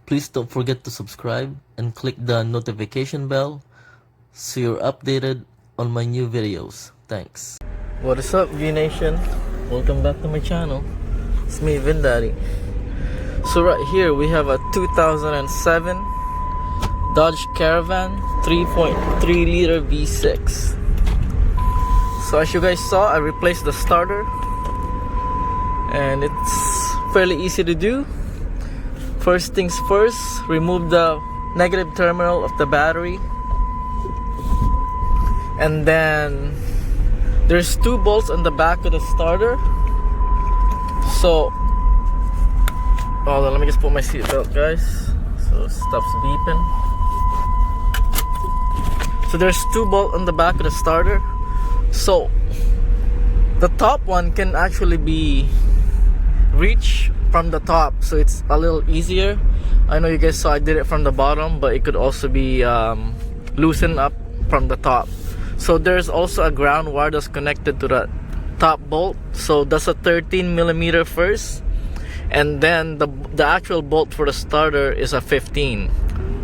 Please don't forget to subscribe and click the notification bell so you're updated on my new videos. Thanks. What is up, Vnation? Welcome back to my channel. It's me, Vin Dadi. So right here we have a 2007 Dodge Caravan 3.3 liter V6. So as you guys saw, I replaced the starter, and it's fairly easy to do. First things first, remove the negative terminal of the battery, and then there's two bolts on the back of the starter. So hold on, let me just put my seatbelt, guys, so it stops beeping. So there's two bolts on the back of the starter. So the top one can actually be reached from the top, so it's a little easier. I know you guys saw I did it from the bottom, but it could also be loosened up from the top. So there's also a ground wire that's connected to the top bolt. So that's a 13mm first, and then the actual bolt for the starter is a 15,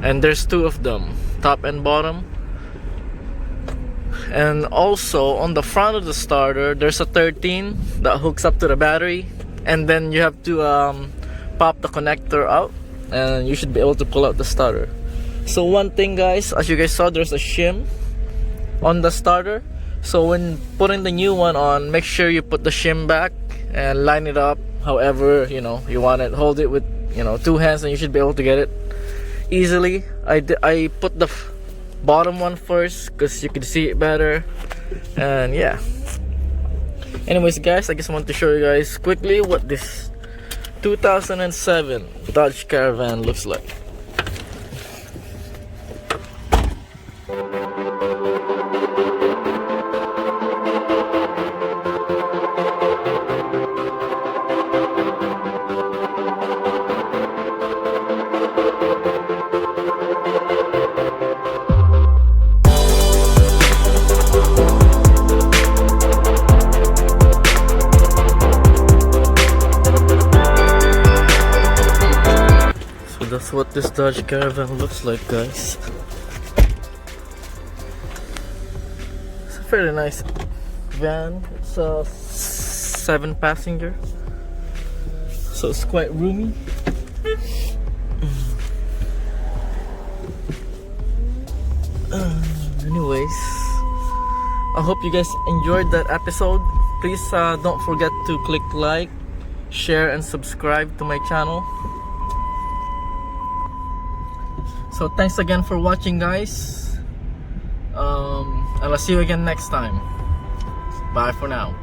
and there's two of them, top and bottom. And also on the front of the starter there's a 13 that hooks up to the battery, and then you have to pop the connector out and you should be able to pull out the starter. So one thing, guys, as you guys saw, there's a shim on the starter. So when putting the new one on, make sure you put the shim back and line it up however you want it. Hold it with two hands and you should be able to get it easily. I put the bottom one first because you can see it better, and yeah. Anyways, guys, I just want to show you guys quickly what this 2007 Dodge Caravan looks like. That's what this Dodge Caravan looks like, guys. It's a fairly nice van. It's a 7-passenger, so it's quite roomy. Anyways, I hope you guys enjoyed that episode. Please don't forget to click like, share, and subscribe to my channel. So thanks again for watching, guys, and I'll see you again next time. Bye for now.